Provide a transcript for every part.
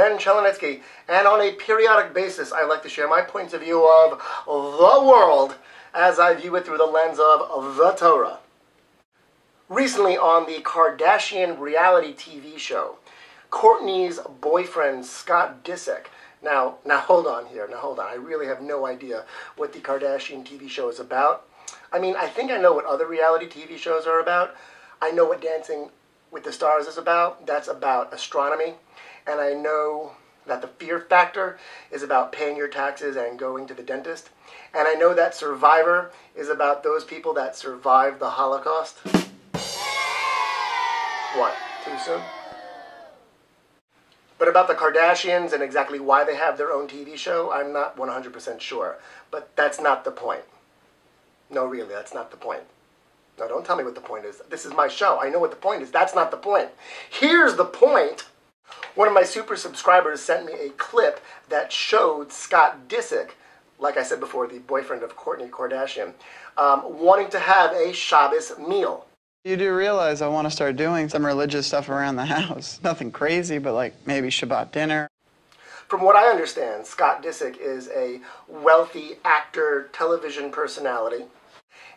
Ben Chelonitsky, and on a periodic basis I like to share my points of view of the world as I view it through the lens of the Torah. Recently on the Kardashian reality TV show, Kourtney's boyfriend Scott Disick. Now hold on here, I really have no idea what the Kardashian TV show is about. I mean, I think I know what other reality TV shows are about. I know what Dancing with the Stars is about. That's about astronomy. And I know that the Fear Factor is about paying your taxes and going to the dentist. And I know that Survivor is about those people that survived the Holocaust. What? Too soon? But about the Kardashians and exactly why they have their own TV show, I'm not 100% sure. But that's not the point. No, really, that's not the point. No, don't tell me what the point is. This is my show. I know what the point is. That's not the point. Here's the point. One of my super subscribers sent me a clip that showed Scott Disick, like I said before, the boyfriend of Kourtney Kardashian, wanting to have a Shabbos meal. You do realize I want to start doing some religious stuff around the house. Nothing crazy, but like maybe Shabbat dinner. From what I understand, Scott Disick is a wealthy actor, television personality,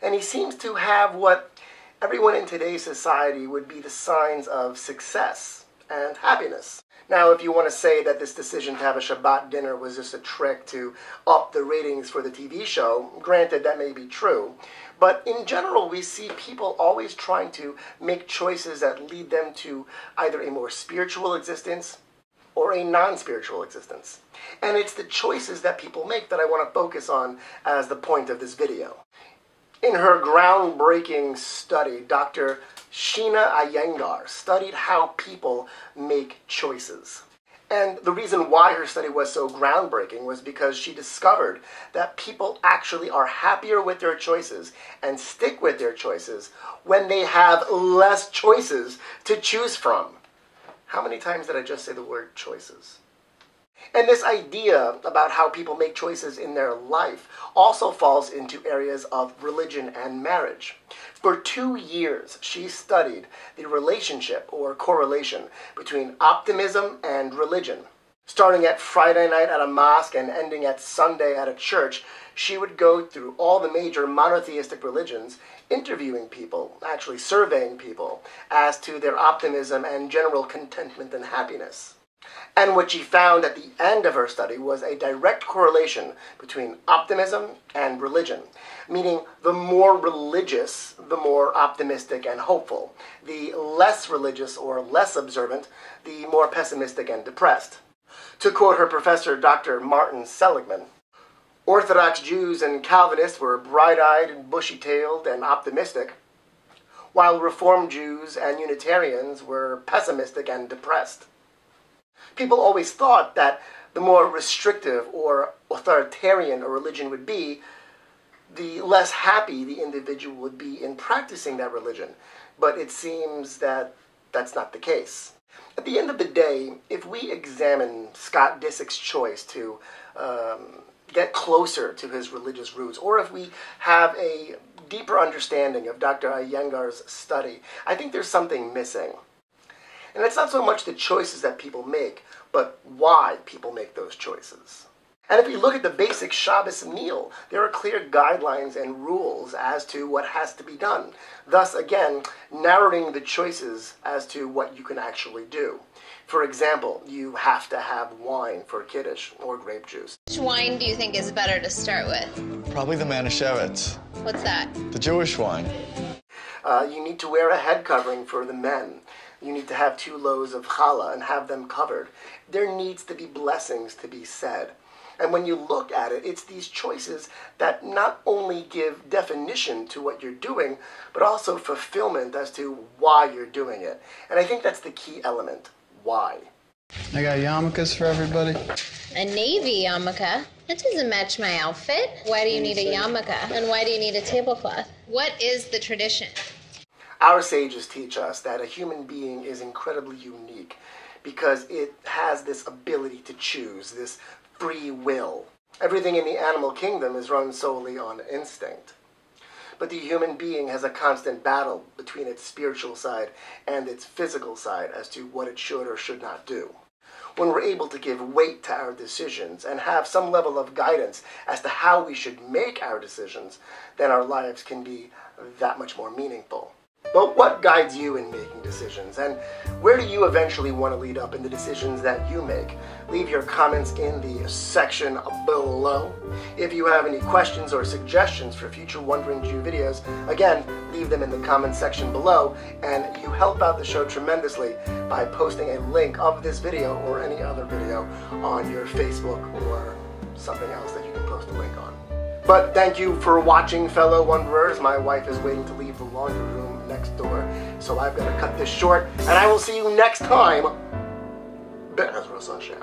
and he seems to have what everyone in today's society would be the signs of success and happiness. Now, if you want to say that this decision to have a Shabbat dinner was just a trick to up the ratings for the TV show, granted, that may be true. But in general, we see people always trying to make choices that lead them to either a more spiritual existence or a non-spiritual existence. And it's the choices that people make that I want to focus on as the point of this video. In her groundbreaking study, Dr. Sheenah Iyengar studied how people make choices. And the reason why her study was so groundbreaking was because she discovered that people actually are happier with their choices and stick with their choices when they have less choices to choose from. How many times did I just say the word choices? And this idea about how people make choices in their life also falls into areas of religion and marriage. For 2 years, she studied the relationship or correlation between optimism and religion. Starting at Friday night at a mosque and ending at Sunday at a church, she would go through all the major monotheistic religions, interviewing people, actually surveying people, as to their optimism and general contentment and happiness. And what she found at the end of her study was a direct correlation between optimism and religion, meaning the more religious, the more optimistic and hopeful. The less religious or less observant, the more pessimistic and depressed. To quote her professor, Dr. Martin Seligman, Orthodox Jews and Calvinists were bright-eyed and bushy-tailed and optimistic, while Reformed Jews and Unitarians were pessimistic and depressed. People always thought that the more restrictive or authoritarian a religion would be, the less happy the individual would be in practicing that religion. But it seems that that's not the case. At the end of the day, if we examine Scott Disick's choice to get closer to his religious roots, or if we have a deeper understanding of Dr. Iyengar's study, I think there's something missing. And it's not so much the choices that people make, but why people make those choices. And if we look at the basic Shabbos meal, there are clear guidelines and rules as to what has to be done. Thus, again, narrowing the choices as to what you can actually do. For example, you have to have wine for Kiddush or grape juice. Which wine do you think is better to start with? Probably the Manischewitz. What's that? The Jewish wine. You need to wear a head covering for the men. You need to have 2 loaves of challah and have them covered. There needs to be blessings to be said. And when you look at it, it's these choices that not only give definition to what you're doing, but also fulfillment as to why you're doing it. And I think that's the key element. Why? I got yarmulkes for everybody. A navy yarmulke? That doesn't match my outfit. Why do you need a yarmulke? And why do you need a tablecloth? What is the tradition? Our sages teach us that a human being is incredibly unique because it has this ability to choose, this free will. Everything in the animal kingdom is run solely on instinct. But the human being has a constant battle between its spiritual side and its physical side as to what it should or should not do. when we're able to give weight to our decisions and have some level of guidance as to how we should make our decisions, then our lives can be that much more meaningful. But what guides you in making decisions, and where do you eventually want to lead up in the decisions that you make? Leave your comments in the section below. If you have any questions or suggestions for future Wondering Jew videos, again, leave them in the comments section below, and you help out the show tremendously by posting a link of this video or any other video on your Facebook or something else that you can post a link on. But thank you for watching, fellow Wanderers. My wife is waiting to leave the laundry room next door, so I've got to cut this short, and I will see you next time. Be'ezras Hashem.